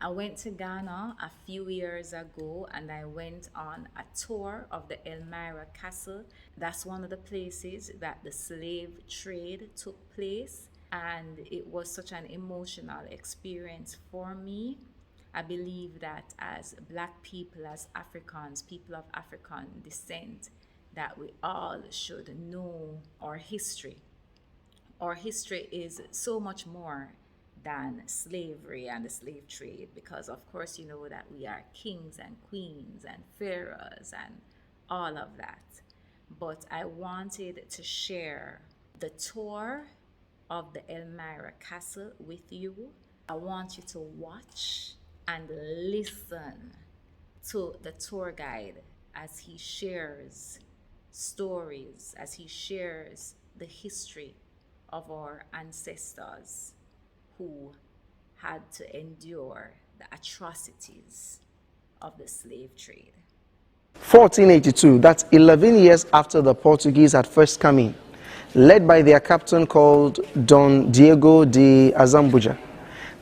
I went to Ghana a few years ago and I went on a tour of the Elmina Castle. That's one of the places that the slave trade took place, and it was such an emotional experience for me. I believe that as Black people, as Africans, people of African descent, that we all should know our history. Our history is so much more than slavery and the slave trade, because of course you know that we are kings and queens and pharaohs and all of that. But I wanted to share the tour of the Elmira Castle with you. I want you to watch and listen to the tour guide as he shares stories, as he shares the history of our ancestors who had to endure the atrocities of the slave trade. 1482, that's 11 years after the Portuguese had first come in, led by their captain called Don Diego de Azambuja.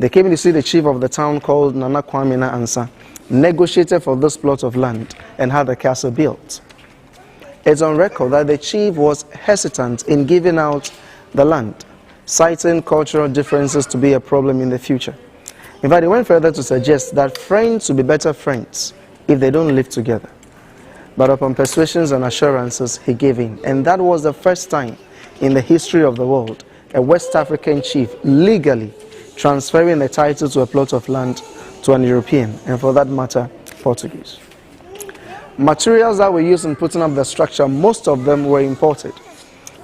They came in to see the chief of the town called Nana Kwamina Ansa, negotiated for this plot of land and had the castle built. It's on record that the chief was hesitant in giving out the land, citing cultural differences to be a problem in the future. In fact, he went further to suggest that friends will be better friends if they don't live together. But upon persuasions and assurances, he gave in. And that was the first time in the history of the world a West African chief legally transferring the title to a plot of land to an European, and for that matter, Portuguese. Materials that were used in putting up the structure, most of them were imported,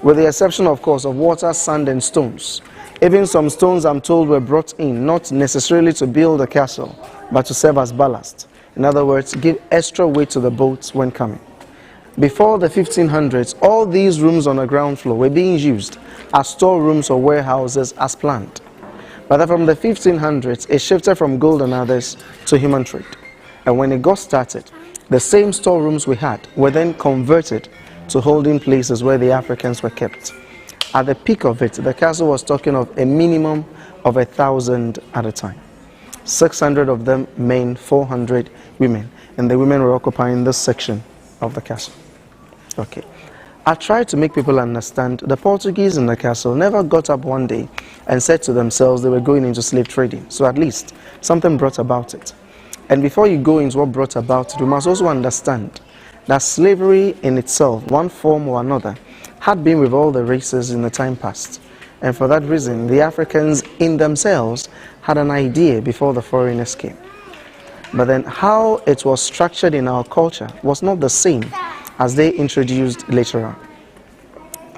with the exception, of course, of water, sand, and stones. Even some stones, I'm told, were brought in, not necessarily to build a castle, but to serve as ballast. In other words, give extra weight to the boats when coming. Before the 1500s, all these rooms on the ground floor were being used as storerooms or warehouses as planned. But then from the 1500s, it shifted from gold and others to human trade. And when it got started, the same storerooms we had were then converted to holding places where the Africans were kept. At the peak of it, the castle was talking of a minimum of 1,000 at a time. 600 of them men, 400 women. And the women were occupying this section of the castle. Okay. I tried to make people understand the Portuguese in the castle never got up one day and said to themselves they were going into slave trading. So at least something brought about it. And before you go into what brought about it, you must also understand that slavery in itself, one form or another, had been with all the races in the time past. And for that reason, the Africans in themselves had an idea before the foreigners came. But then how it was structured in our culture was not the same as they introduced later on.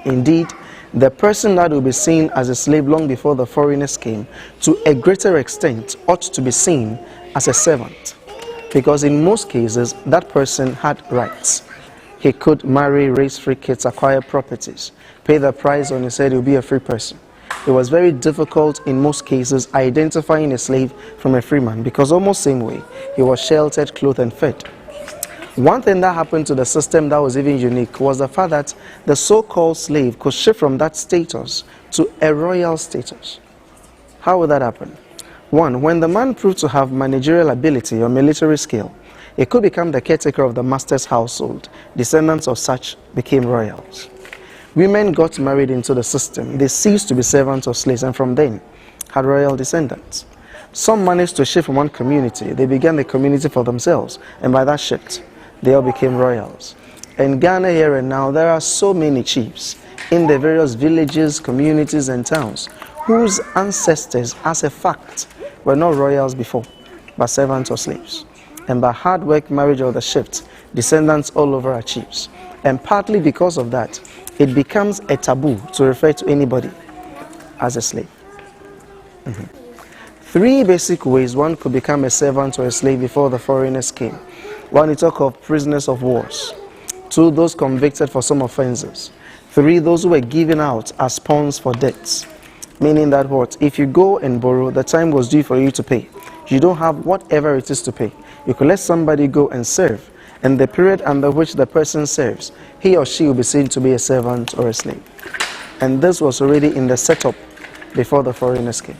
Indeed, the person that will be seen as a slave long before the foreigners came, to a greater extent, ought to be seen as a servant. Because in most cases, that person had rights. He could marry, raise free kids, acquire properties, pay the price on his head, he'll be a free person. It was very difficult in most cases identifying a slave from a free man, because almost same way, he was sheltered, clothed, and fed. One thing that happened to the system that was even unique was the fact that the so-called slave could shift from that status to a royal status. How would that happen? One, when the man proved to have managerial ability or military skill, he could become the caretaker of the master's household. Descendants of such became royals. Women got married into the system. They ceased to be servants or slaves, and from then had royal descendants. Some managed to shift from one community. They began the community for themselves, and by that shift, they all became royals. In Ghana here and now, there are so many chiefs in the various villages, communities, and towns whose ancestors, as a fact, were not royals before, but servants or slaves. And by hard work, marriage, or the shift, descendants all over are chiefs. And partly because of that, it becomes a taboo to refer to anybody as a slave. Three basic ways one could become a servant or a slave before the foreigners came. One, we talk of prisoners of wars. Two, those convicted for some offenses. Three, those who were given out as pawns for debts. Meaning that what? If you go and borrow, the time was due for you to pay. You don't have whatever it is to pay. You could let somebody go and serve. And the period under which the person serves, he or she will be seen to be a servant or a slave. And this was already in the setup before the foreigners came.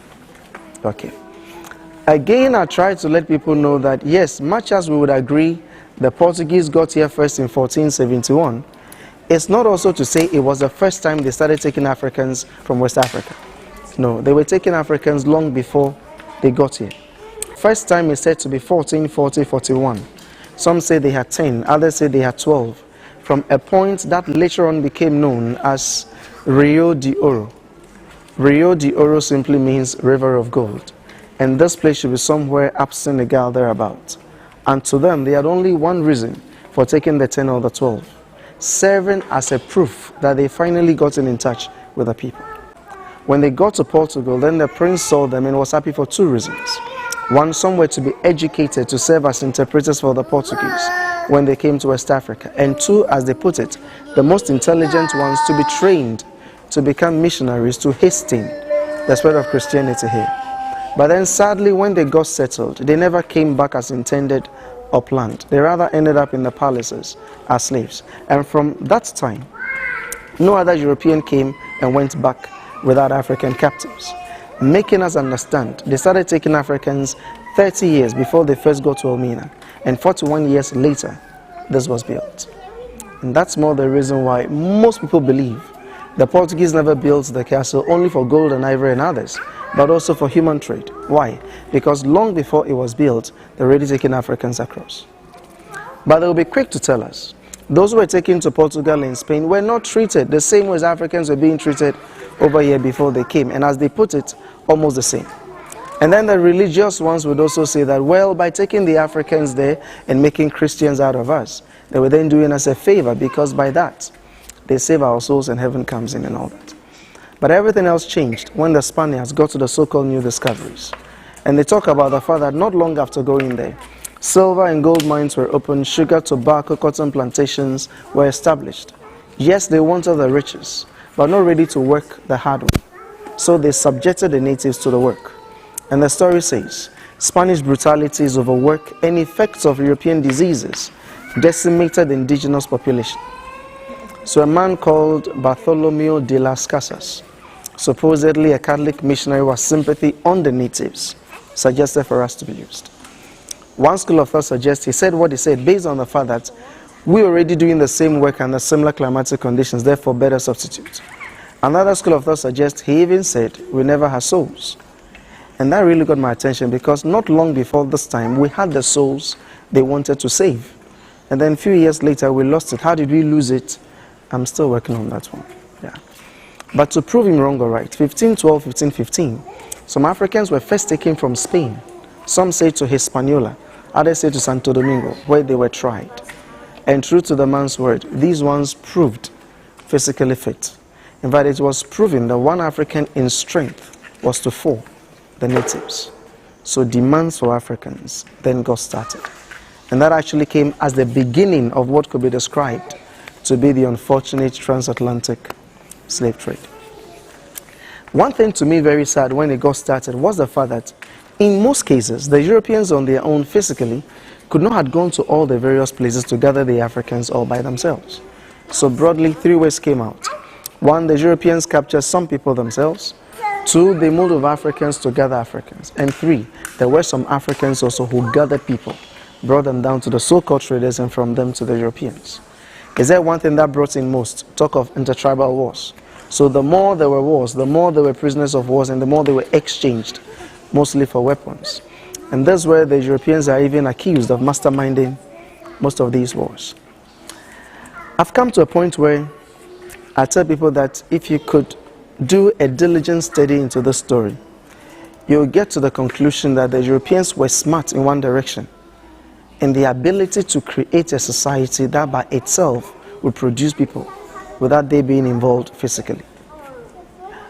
Okay. Again, I try to let people know that, yes, much as we would agree the Portuguese got here first in 1471, it's not also to say it was the first time they started taking Africans from West Africa. No, they were taking Africans long before they got here. First time is said to be 1440-41. Some say they had 10, others say they had 12, from a point that later on became known as Rio de Oro. Rio de Oro simply means river of gold. And this place should be somewhere up Senegal thereabout. And to them, they had only one reason for taking the 10 or the 12, serving as a proof that they finally gotten in touch with the people. When they got to Portugal, then the prince saw them and was happy for two reasons. One, somewhere to be educated to serve as interpreters for the Portuguese when they came to West Africa. And two, as they put it, the most intelligent ones to be trained to become missionaries to hasten the spread of Christianity here. But then sadly, when they got settled, they never came back as intended upland. They rather ended up in the palaces as slaves. And from that time, no other European came and went back without African captives. Making us understand, they started taking Africans 30 years before they first got to Elmina. And 41 years later, this was built. And that's more the reason why most people believe the Portuguese never built the castle only for gold and ivory and others, but also for human trade. Why? Because long before it was built, they were already taking Africans across. But they will be quick to tell us, those who were taken to Portugal and Spain were not treated the same way as Africans were being treated over here before they came. And as they put it, almost the same. And then the religious ones would also say that, well, by taking the Africans there and making Christians out of us, they were then doing us a favor, because by that, they save our souls and heaven comes in and all that. But everything else changed when the Spaniards got to the so-called new discoveries. And they talk about the fact that not long after going there, silver and gold mines were opened, sugar, tobacco, cotton plantations were established. Yes, they wanted the riches, but not ready to work the hard way. So they subjected the natives to the work. And the story says, Spanish brutalities, overwork, and effects of European diseases decimated the indigenous population. So a man called Bartholomew de las Casas, supposedly a Catholic missionary with sympathy on the natives, suggested for us to be used. One school of thought suggests, he said what he said based on the fact that we're already doing the same work under similar climatic conditions, therefore better substitute. Another school of thought suggests, he even said, we never had souls. And that really got my attention, because not long before this time, we had the souls they wanted to save. And then a few years later, we lost it. How did we lose it? I'm still working on that one. Yeah. But to prove him wrong or right, 1512, 1515, some Africans were first taken from Spain. Some say to Hispaniola, others say to Santo Domingo, where they were tried. And true to the man's word, these ones proved physically fit. In fact, it was proven that one African in strength was to 4 the natives. So demands for Africans then got started. And that actually came as the beginning of what could be described to be the unfortunate transatlantic slave trade. One thing to me very sad when it got started was the fact that in most cases, the Europeans on their own physically could not have gone to all the various places to gather the Africans all by themselves. So broadly, 3 ways came out. 1, the Europeans captured some people themselves. 2, they moved of Africans to gather Africans. And 3, there were some Africans also who gathered people, brought them down to the so-called traders, and from them to the Europeans. Is there one thing that brought in most? Talk of intertribal wars. So the more there were wars, the more there were prisoners of wars, and the more they were exchanged, mostly for weapons. And that's where the Europeans are even accused of masterminding most of these wars. I've come to a point where I tell people that if you could do a diligent study into this story, you'll get to the conclusion that the Europeans were smart in one direction, in the ability to create a society that by itself would produce people without they being involved physically.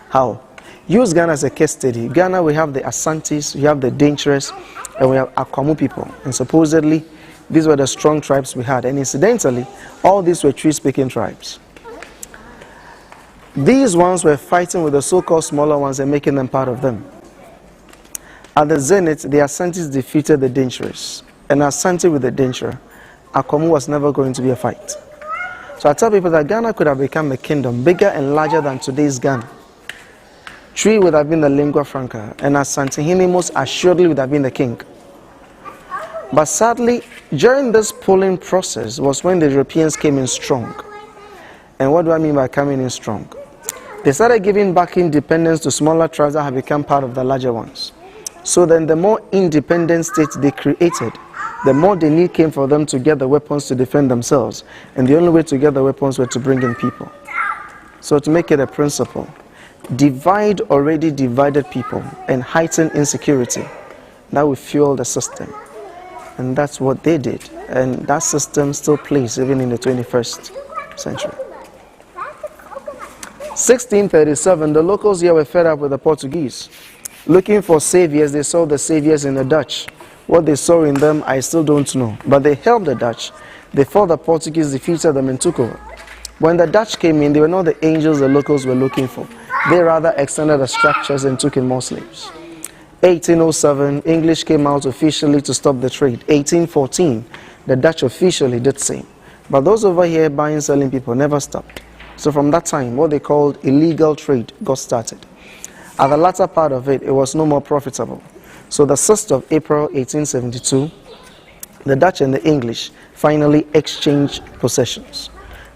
How? Use Ghana as a case study. Ghana, we have the Asantes, we have the Dangerous, and we have Akwamu people. And supposedly, these were the strong tribes we had. And incidentally, all these were tree-speaking tribes. These ones were fighting with the so-called smaller ones and making them part of them. At the zenith, the Asantes defeated the Dangerous. And Asante with the Danger, Akwamu was never going to be a fight. So I tell people that Ghana could have become a kingdom bigger and larger than today's Ghana, Twi would have been the lingua franca, and Asantehene most assuredly would have been the king. But sadly, during this polling process was when the Europeans came in strong. And what do I mean by coming in strong? They started giving back independence to smaller tribes that have become part of the larger ones. So then the more independent states they created, the more the need came for them to get the weapons to defend themselves. And the only way to get the weapons were to bring in people. So to make it a principle, divide already divided people and heighten insecurity. That will fuel the system. And that's what they did. And that system still plays even in the 21st century. 1637, the locals here were fed up with the Portuguese. Looking for saviors, they saw the saviors in the Dutch. What they saw in them, I still don't know. But they helped the Dutch. They fought the Portuguese, defeated them, and took over. When the Dutch came in, they were not the angels the locals were looking for. They rather extended the structures and took in more slaves. 1807, English came out officially to stop the trade. 1814, the Dutch officially did the same. But those over here buying and selling people never stopped. So from that time, what they called illegal trade got started. At the latter part of it, it was no more profitable. So the 6th of April 1872, the Dutch and the English finally exchanged possessions.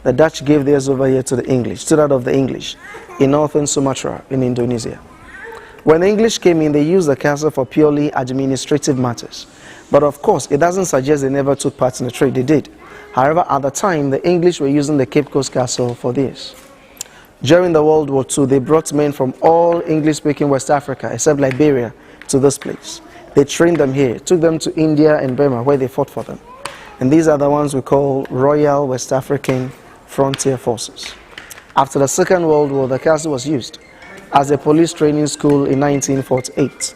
The Dutch gave theirs over here to the English, to that of the English, in northern Sumatra in Indonesia. When the English came in, they used the castle for purely administrative matters. But of course, it doesn't suggest they never took part in the trade. They did. However, at the time, the English were using the Cape Coast Castle for this. During the World War II, they brought men from all English-speaking West Africa, except Liberia, to this place. They trained them here, took them to India and Burma, where they fought for them. And these are the ones we call Royal West African Frontier Forces. After the Second World War, the castle was used as a police training school in 1948.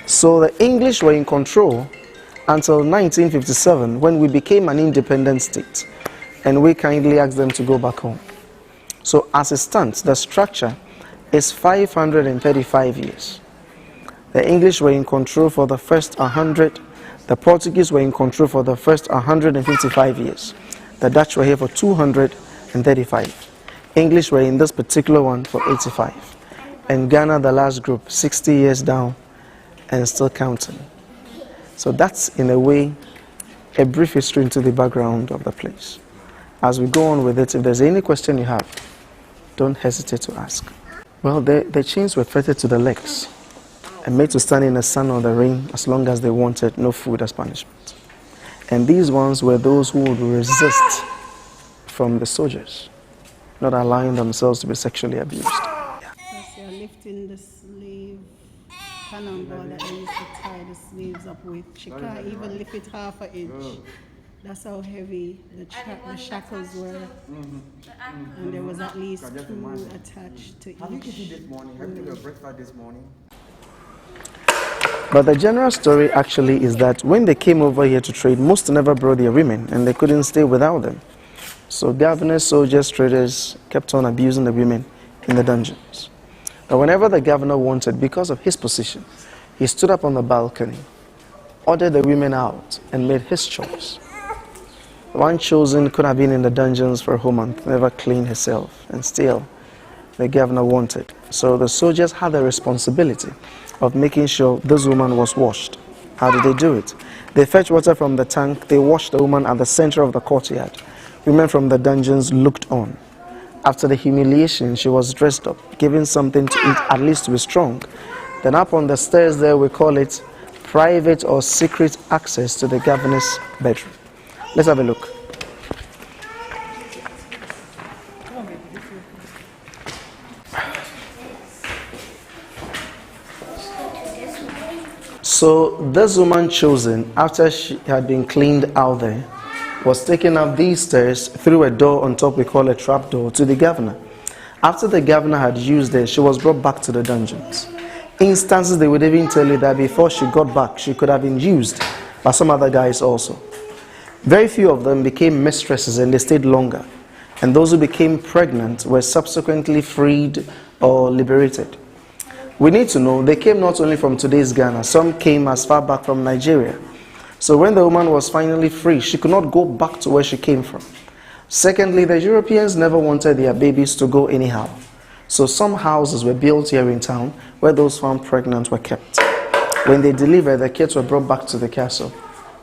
So the English were in control until 1957, when we became an independent state, and we kindly asked them to go back home. So as it stands, the structure is 535 years. The English were in control for the first 100, the Portuguese were in control for the first 155 years. The Dutch were here for 235. English were in this particular one for 85. And Ghana, the last group, 60 years down and still counting. So that's, in a way, a brief history into the background of the place. As we go on with it, if there's any question you have, don't hesitate to ask. Well, the chains were fettered to the legs and made to stand in the sun or the rain as long as they wanted, no food as punishment. And these ones were those who would resist from the soldiers, not allowing themselves to be sexually abused. They're lifting the slave cannonball that they used to tie the slaves up with. She can't even lift it half an inch. That's how heavy the shackles were. And there was at least 2 attached to each. Have you eaten this morning? Have you taken your breakfast this morning? But the general story actually is that when they came over here to trade, most never brought their women, and they couldn't stay without them. So governors, soldiers, traders kept on abusing the women in the dungeons. But whenever the governor wanted, because of his position, he stood up on the balcony, ordered the women out, and made his choice. The one chosen could have been in the dungeons for a whole month, never cleaned herself, and still the governor wanted. So the soldiers had the responsibility of making sure this woman was washed. How did they do it? They fetched water from the tank, they washed the woman at the center of the courtyard. Women from the dungeons looked on. After the humiliation, she was dressed up, given something to eat, at least to be strong. Then up on the stairs there, we call it private or secret access to the governor's bedroom. Let's have a look. So this woman chosen, after she had been cleaned out there, was taken up these stairs through a door on top we call a trap door to the governor. After the governor had used it, she was brought back to the dungeons. Instances they would even tell you that before she got back, she could have been used by some other guys also. Very few of them became mistresses and they stayed longer. And those who became pregnant were subsequently freed or liberated. We need to know they came not only from today's Ghana, some came as far back from Nigeria. So when the woman was finally free, she could not go back to where she came from. Secondly, the Europeans never wanted their babies to go anyhow. So some houses were built here in town where those found pregnant were kept. When they delivered, the kids were brought back to the castle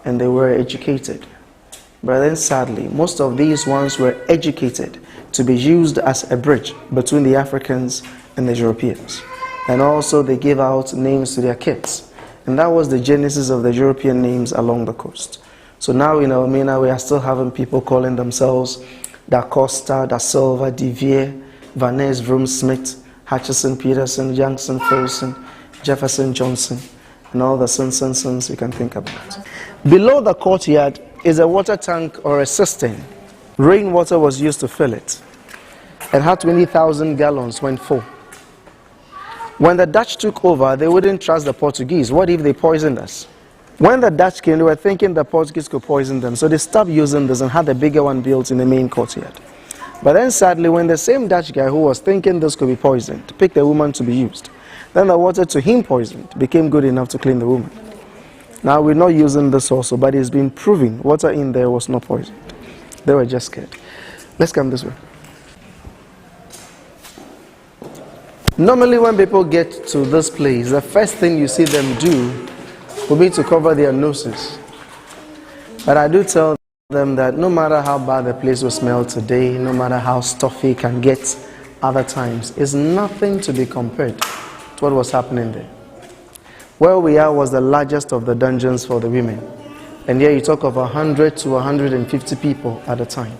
and they were educated. But then sadly, most of these ones were educated to be used as a bridge between the Africans and the Europeans. And also they gave out names to their kids. And that was the genesis of the European names along the coast. So now in Elmina, we are still having people calling themselves Da Costa, Da Silva, De Vere, Van Ness, Vroom Smith, Hutchison, Peterson, Youngson, Ferguson, Jefferson, Johnson, and all the sons you can think about. Below the courtyard is a water tank or a cistern. Rainwater was used to fill it. It had 20,000 gallons when full. When the Dutch took over, they wouldn't trust the Portuguese. What if they poisoned us? When the Dutch came, they were thinking the Portuguese could poison them. So they stopped using this and had a bigger one built in the main courtyard. But then sadly, when the same Dutch guy who was thinking this could be poisoned picked a woman to be used, then the water to him poisoned became good enough to clean the woman. Now we're not using this also, but it's been proven water in there was not poisoned. They were just scared. Let's come this way. Normally when people get to this place, the first thing you see them do will be to cover their noses. But I do tell them that no matter how bad the place will smell today, no matter how stuffy it can get other times, it's nothing to be compared to what was happening there. Where we are was the largest of the dungeons for the women. And here you talk of 100 to 150 people at a time.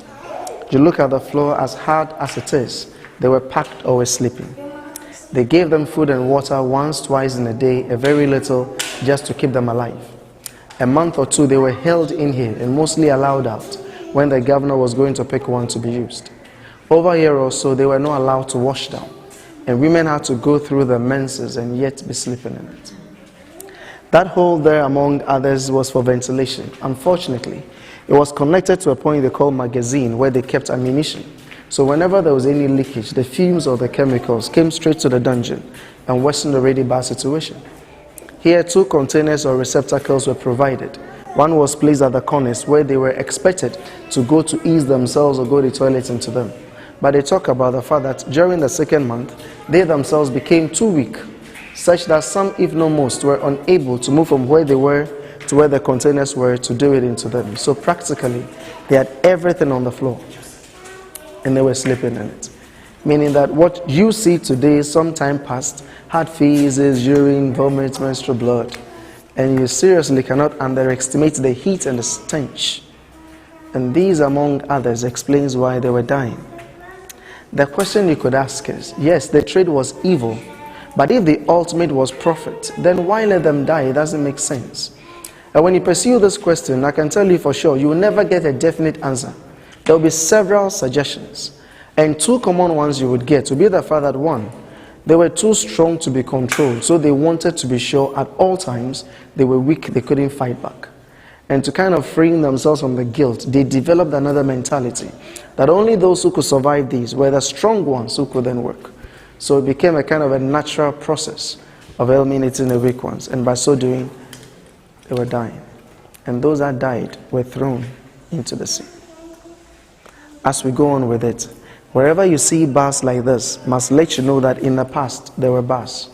You look at the floor, as hard as it is, they were packed or were sleeping. They gave them food and water once, twice in a day, a very little, just to keep them alive. A month or two they were held in here and mostly allowed out when the governor was going to pick one to be used. Over a year or so they were not allowed to wash down, and women had to go through the menses and yet be sleeping in it. That hole there, among others, was for ventilation. Unfortunately, it was connected to a point they call magazine where they kept ammunition. So whenever there was any leakage, the fumes or the chemicals came straight to the dungeon and worsened the already bad situation. Here, 2 containers or receptacles were provided. One was placed at the corners where they were expected to go to ease themselves or go to the toilet into them. But they talk about the fact that during the 2nd month, they themselves became too weak, such that some, if not most, were unable to move from where they were to where the containers were to do it into them. So practically, they had everything on the floor, and they were sleeping in it. Meaning that what you see today, sometime past, had feces, urine, vomit, menstrual blood. And you seriously cannot underestimate the heat and the stench. And these, among others, explains why they were dying. The question you could ask is, yes, the trade was evil, but if the ultimate was profit, then why let them die? It doesn't make sense. And when you pursue this question, I can tell you for sure, you will never get a definite answer. There will be several suggestions. And 2 common ones you would get would be the fact that 1, they were too strong to be controlled, so they wanted to be sure at all times they were weak, they couldn't fight back. And to kind of free themselves from the guilt, they developed another mentality that only those who could survive these were the strong ones who could then work. So it became a kind of a natural process of eliminating the weak ones, and by so doing, they were dying. And those that died were thrown into the sea. As we go on with it, wherever you see bars like this, must let you know that in the past there were bars.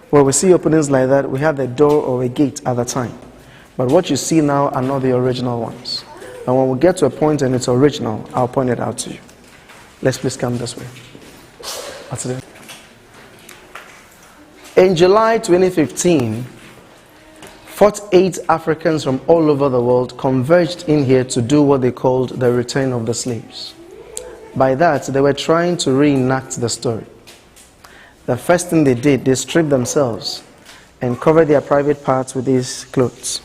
Where we see openings like that, we had a door or a gate at the time. But what you see now are not the original ones. And when we get to a point and it's original, I'll point it out to you. Let's please come this way. In July 2015, 48 Africans from all over the world converged in here to do what they called the return of the slaves. By that, they were trying to reenact the story. The first thing they did, they stripped themselves and covered their private parts with these clothes.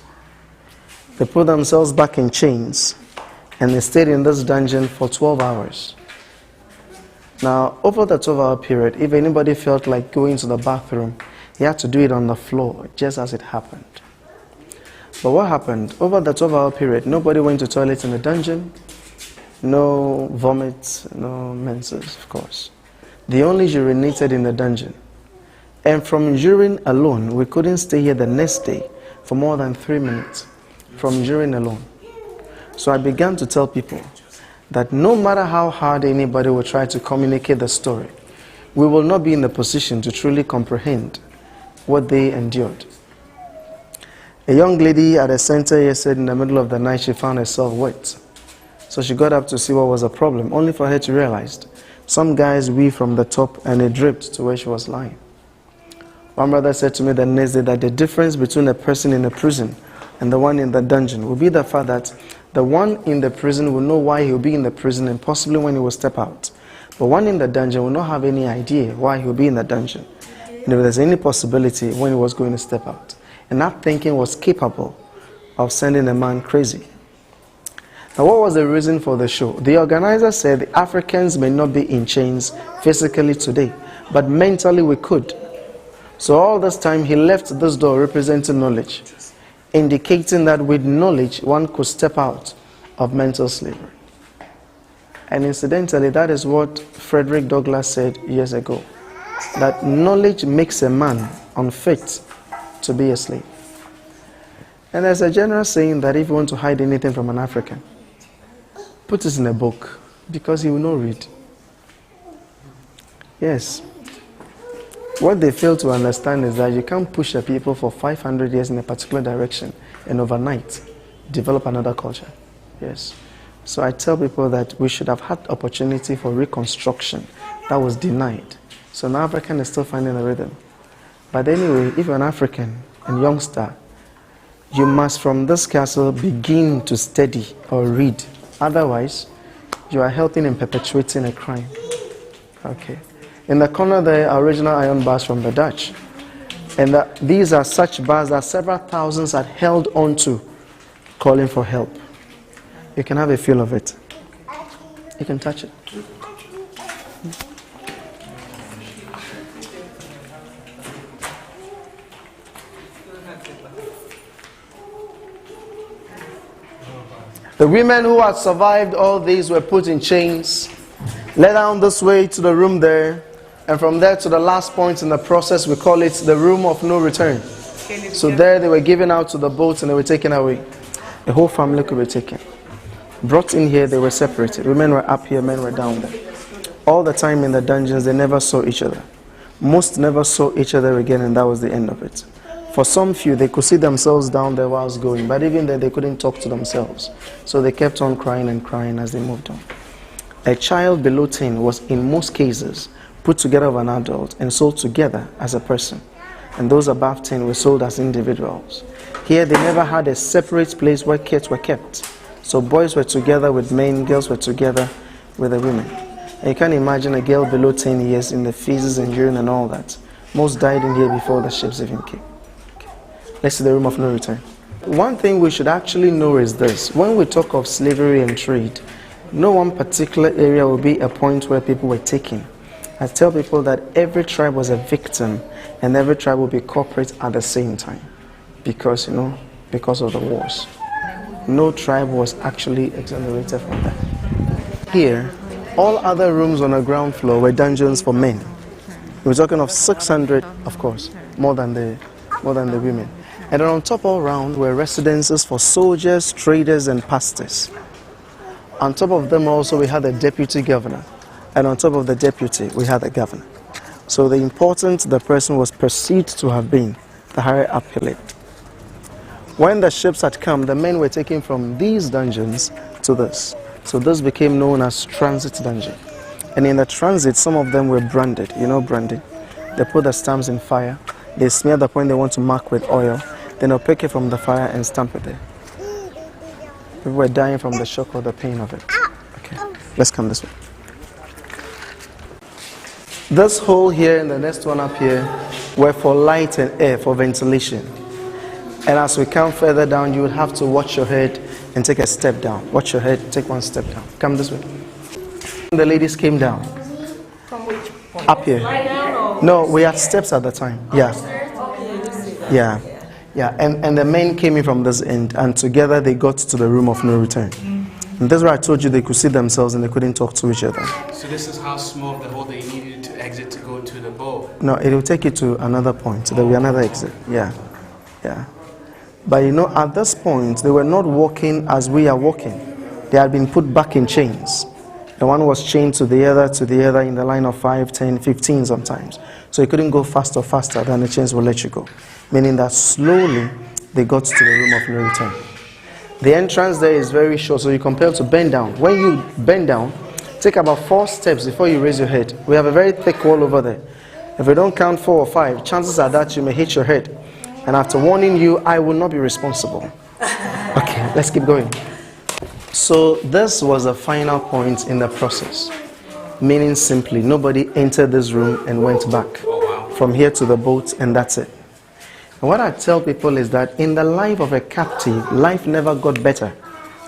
They put themselves back in chains and they stayed in this dungeon for 12 hours. Now, over the 12-hour period, if anybody felt like going to the bathroom, he had to do it on the floor, just as it happened. But what happened? Over the 12-hour period, nobody went to toilet in the dungeon. No vomit, no menses, of course. They only urinated in the dungeon. And from urine alone, we couldn't stay here the next day for more than 3 minutes. From urine alone. So I began to tell people that no matter how hard anybody will try to communicate the story, we will not be in the position to truly comprehend what they endured. A young lady at a center here said in the middle of the night she found herself wet. So she got up to see what was the problem, only for her to realize some guys weave from the top and it dripped to where she was lying. One brother said to me the next day that the difference between a person in a prison and the one in the dungeon will be the fact that the one in the prison will know why he will be in the prison and possibly when he will step out. But one in the dungeon will not have any idea why he will be in the dungeon and if there's any possibility when he was going to step out. And that thinking was capable of sending a man crazy. Now, what was the reason for the show? The organizer said the Africans may not be in chains physically today, but mentally we could. So all this time he left this door representing knowledge, indicating that with knowledge one could step out of mental slavery. And incidentally, that is what Frederick Douglass said years ago, that knowledge makes a man unfit to be a slave. And there's a general saying that if you want to hide anything from an African, put it in a book, because he will not read. Yes. What they fail to understand is that you can't push a people for 500 years in a particular direction and overnight develop another culture. Yes. So I tell people that we should have had opportunity for reconstruction that was denied. So now African is still finding a rhythm. But anyway, if you're an African and youngster, you must from this castle begin to study or read. Otherwise, you are helping in perpetuating a crime. Okay. In the corner there are original iron bars from the Dutch. And these are such bars that several thousands had held on to, calling for help. You can have a feel of it. You can touch it. The women who had survived all these were put in chains, led down this way to the room there, and from there to the last point in the process, we call it the room of no return. So there they were given out to the boats and they were taken away. The whole family could be taken. Brought in here, they were separated. Women were up here, men were down there. All the time in the dungeons, they never saw each other. Most never saw each other again, and that was the end of it. For some few, they could see themselves down there whilst going, but even then they couldn't talk to themselves. So they kept on crying and crying as they moved on. A child below 10 was in most cases put together with an adult and sold together as a person. And those above 10 were sold as individuals. Here they never had a separate place where kids were kept. So boys were together with men, girls were together with the women. And you can't imagine a girl below 10 years in the feces and urine and all that. Most died in here before the ships even came. Let's see the room of no return. One thing we should actually know is this. When we talk of slavery and trade, no one particular area will be a point where people were taken. I tell people that every tribe was a victim and every tribe will be corporate at the same time. Because, because of the wars. No tribe was actually exonerated from that. Here, all other rooms on the ground floor were dungeons for men. We're talking of 600, of course, more than the women. And then on top all round were residences for soldiers, traders, and pastors. On top of them also we had a deputy governor. And on top of the deputy, we had a governor. So the important the person was perceived to have been, the higher up he lived. When the ships had come, the men were taken from these dungeons to this. So this became known as transit dungeon. And in the transit, some of them were branded. You know branding? They put the stamps in fire. They smear the point they want to mark with oil. Then they'll pick it from the fire and stamp it there. People were dying from the shock or the pain of it. Okay, let's come this way. This hole here and the next one up here were for light and air, for ventilation. And as we come further down, you would have to watch your head and take a step down. Watch your head, take one step down. Come this way. The ladies came down. From which point? Up here. No, we had steps at the time. Yeah. Yeah. Yeah. And the men came in from this end, and together they got to the room of no return. And that's why I told you they could see themselves and they couldn't talk to each other. So this is how small the hole they needed to exit to go to the boat? No, it will take you to another point. There will be another exit. Yeah. Yeah. But at this point, they were not walking as we are walking. They had been put back in chains. And one was chained to the other in the line of 5, 10, 15 sometimes. So you couldn't go faster than the chains will let you go. Meaning that slowly they got to the room of no return. The entrance there is very short, so you're compelled to bend down. When you bend down, take about 4 steps before you raise your head. We have a very thick wall over there. If you don't count 4 or 5, chances are that you may hit your head. And after warning you, I will not be responsible. Okay, let's keep going. So this was a final point in the process. Meaning simply, nobody entered this room and went back. From here to the boat, and that's it. And what I tell people is that in the life of a captive, life never got better.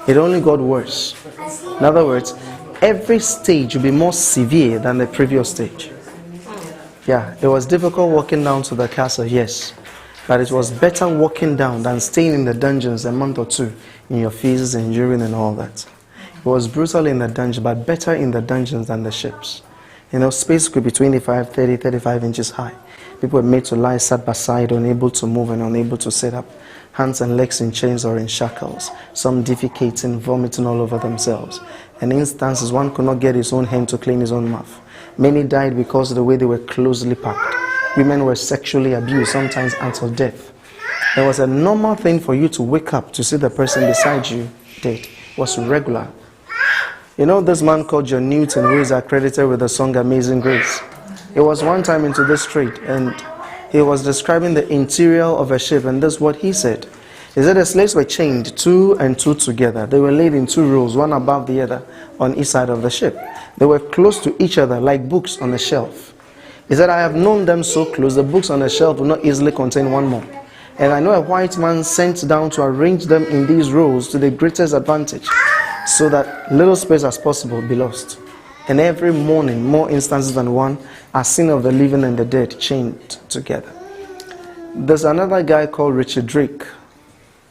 It only got worse. In other words, every stage will be more severe than the previous stage. Yeah, it was difficult walking down to the castle, yes. But it was better walking down than staying in the dungeons a month or 2 in your feces and urine and all that. It was brutal in the dungeon, but better in the dungeons than the ships. You know, space could be 25, 30, 35 inches high. People were made to lie side by side, unable to move and unable to sit up. Hands and legs in chains or in shackles. Some defecating, vomiting all over themselves. In instances, one could not get his own hand to clean his own mouth. Many died because of the way they were closely packed. Women were sexually abused, sometimes until death. It was a normal thing for you to wake up to see the person beside you dead. It was regular. You know this man called John Newton, who is accredited with the song Amazing Grace? He was one time into this street and he was describing the interior of a ship, and this is what he said. He said the slaves were chained 2 and 2 together. They were laid in 2 rows, one above the other on each side of the ship. They were close to each other like books on a shelf. He said, I have known them so close, the books on the shelf will not easily contain one more. And I know a white man sent down to arrange them in these rows to the greatest advantage, so that little space as possible be lost. And every morning, more instances than one are seen of the living and the dead chained together. There's another guy called Richard Drake,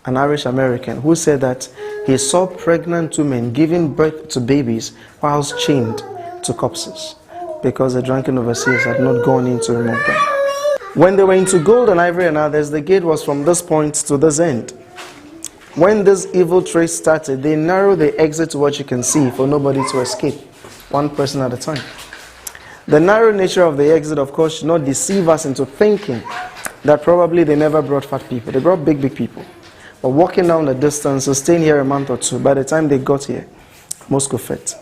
an Irish American, who said that he saw pregnant women giving birth to babies whilst chained to corpses, because the drunken overseers had not gone in to remove them. When they were into gold and ivory and others, the gate was from this point to this end. When this evil trade started, they narrowed the exit to what you can see for nobody to escape, one person at a time. The narrow nature of the exit, of course, should not deceive us into thinking that probably they never brought fat people. They brought big people. But walking down the distance, staying here a month or 2, by the time they got here, most could fit.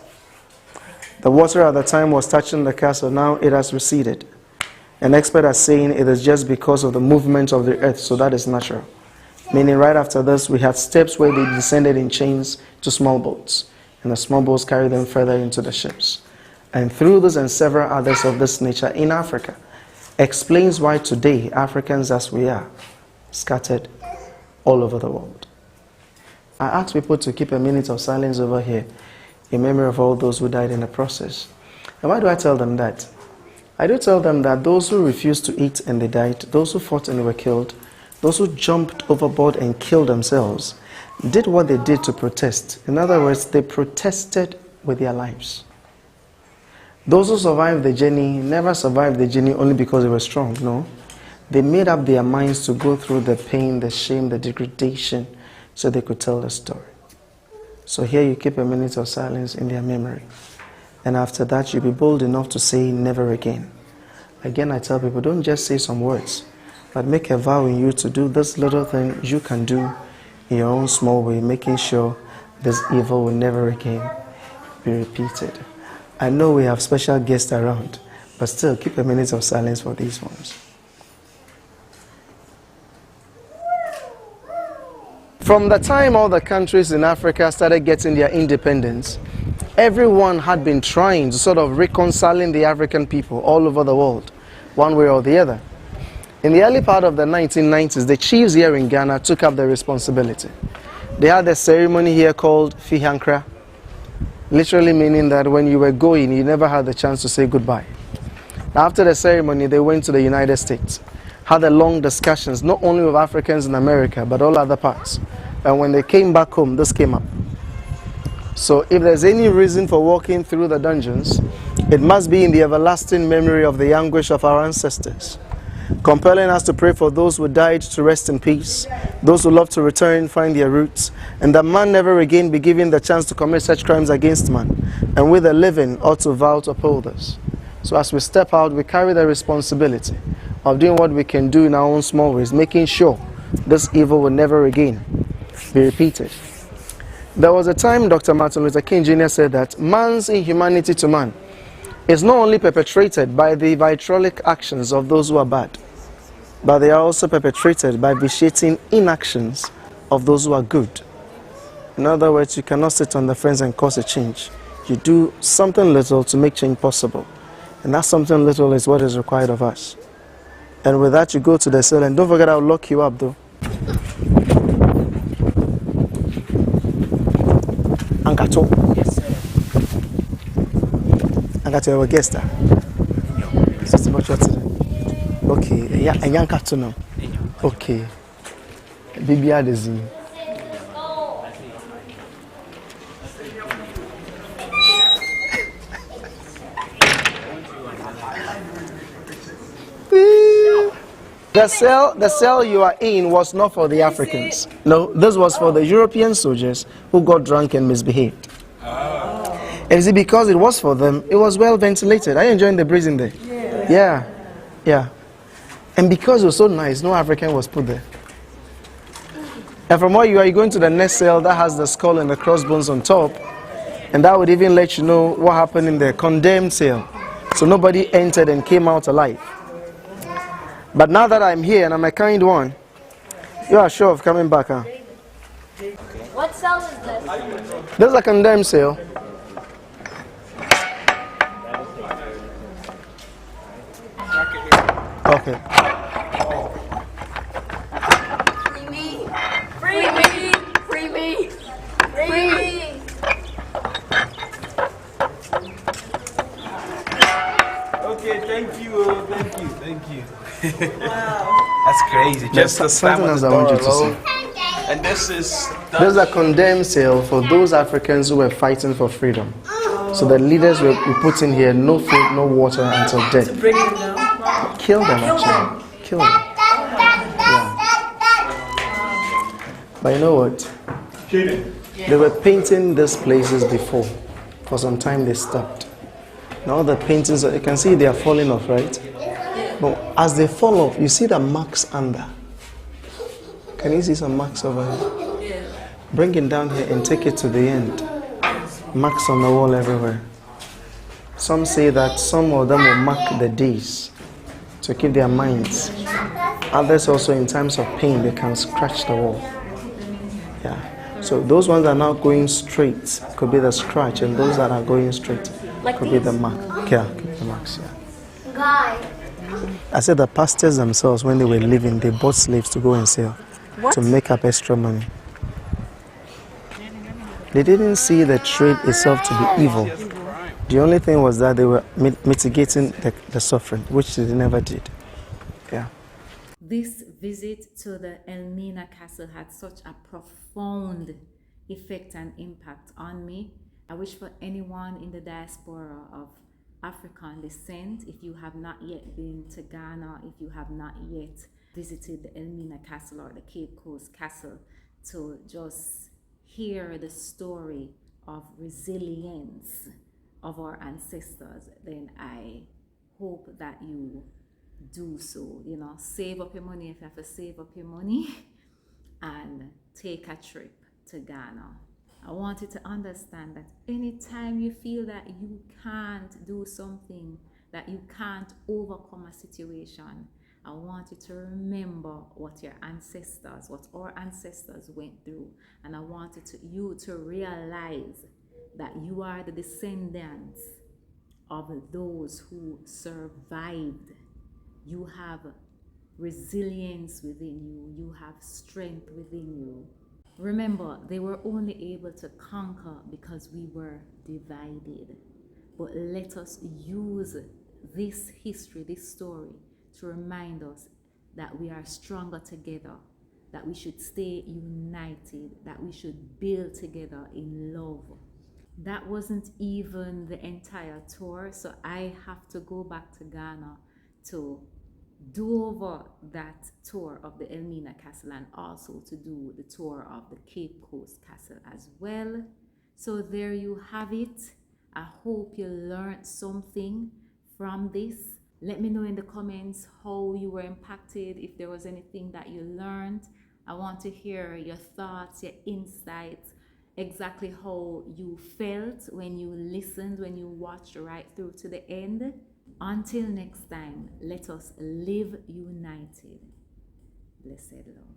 The water at the time was touching the castle. Now it has receded. An expert is saying it is just because of the movement of the earth, so that is natural. Meaning right after this, we had steps where they descended in chains to small boats, and the small boats carried them further into the ships. And through this and several others of this nature in Africa, explains why today, Africans as we are, scattered all over the world. I ask people to keep a minute of silence over here in memory of all those who died in the process. And why do I tell them that? I do tell them that those who refused to eat and they died, those who fought and were killed, those who jumped overboard and killed themselves, did what they did to protest. In other words, they protested with their lives. Those who survived the journey never survived the journey only because they were strong, no. They made up their minds to go through the pain, the shame, the degradation, so they could tell the story. So here you keep a minute of silence in their memory. And after that, you'll be bold enough to say never again. Again, I tell people, don't just say some words, but make a vow in you to do this little thing you can do in your own small way, making sure this evil will never again be repeated. I know we have special guests around, but still keep a minute of silence for these ones. From the time all the countries in Africa started getting their independence, everyone had been trying to sort of reconciling the African people all over the world, one way or the other. In the early part of the 1990s, the chiefs here in Ghana took up the responsibility. They had a ceremony here called Fihankra, literally meaning that when you were going, you never had the chance to say goodbye. After the ceremony, they went to the United States, had a long discussions, not only with Africans in America, but all other parts. And when they came back home, this came up. So if there's any reason for walking through the dungeons, it must be in the everlasting memory of the anguish of our ancestors. compelling us to pray for those who died to rest in peace, those who love to return, find their roots, and that man never again be given the chance to commit such crimes against man, and with the living ought to vow to uphold us. So as we step out, we carry the responsibility of doing what we can do in our own small ways, making sure this evil will never again be repeated. There was a time Dr. Martin Luther King Jr. said that man's inhumanity to man is not only perpetrated by the vitriolic actions of those who are bad, but they are also perpetrated by vitiating inactions of those who are good. In other words, you cannot sit on the fence and cause a change. You do something little to make change possible. And that something little is what is required of us. And with that, you go to the cell, and don't forget I'll lock you up though. Ankato. Yes, sir. Ankato, your guest. Okay, yeah, and Yankato no. Okay. Bibi Adezi. The cell you are in was not for the Africans. No, this was for the European soldiers who got drunk and misbehaved. And you see, because it was for them, it was well ventilated. Are you enjoying the breeze in there? Yeah. And because it was so nice, no African was put there. And from where you are, you're going to the next cell that has the skull and the crossbones on top. And that would even let you know what happened in the condemned cell. So nobody entered and came out alive. But now that I'm here and I'm a kind one, you are sure of coming back, huh? What cell is this? This is a condemned cell. Okay. Free me! Free me! Free me! Free me! Okay, thank you. Wow. That's crazy. Just the slam something of else the I door want you to alone. see. And this is This is a condemned cell for those Africans who were fighting for freedom. So the leaders were put in here, no food, no water until death. To bring them down? Kill them, actually. Kill them. Yeah. But you know what? They were painting these places before. For some time they stopped. Now the paintings, you can see they are falling off, right? But as they fall off, you see the marks under. Can you see some marks over here? Bring it down here and take it to the end. Marks on the wall everywhere. Some say that some of them will mark the days to keep their minds. Others also, in times of pain, they can scratch the wall. Yeah. So those ones that are not going straight could be the scratch, and those that are going straight could be the mark. Yeah, the marks. Yeah. I said the pastors themselves, when they were living, they bought slaves to go and sell to make up extra money. They didn't see the trade itself to be evil. The only thing was that they were mitigating the suffering, which they never did. Yeah. This visit to the Elmina Castle had such a profound effect and impact on me. I wish for anyone in the diaspora of African descent, if you have not yet been to Ghana, if you have not yet visited the Elmina Castle or the Cape Coast Castle, to just hear the story of resilience of our ancestors, then I hope that you do so. You know, save up your money if you have to save up your money and take a trip to Ghana. I want you to understand that anytime you feel that you can't do something, that you can't overcome a situation, I want you to remember what your ancestors, what our ancestors went through. And I want you to realize that you are the descendants of those who survived. You have resilience within you. You have strength within you. Remember, they were only able to conquer because we were divided. But let us use this history, this story, to remind us that we are stronger together, that we should stay united, that we should build together in love. That wasn't even the entire tour, so I have to go back to Ghana to do over that tour of the Elmina Castle and also to do the tour of the Cape Coast Castle as well. So there you have it. I hope you learned something from this. Let me know in the comments how you were impacted, if there was anything that you learned. I want to hear your thoughts, your insights, exactly how you felt when you listened, when you watched right through to the end. Until next time, let us live united. Blessed love.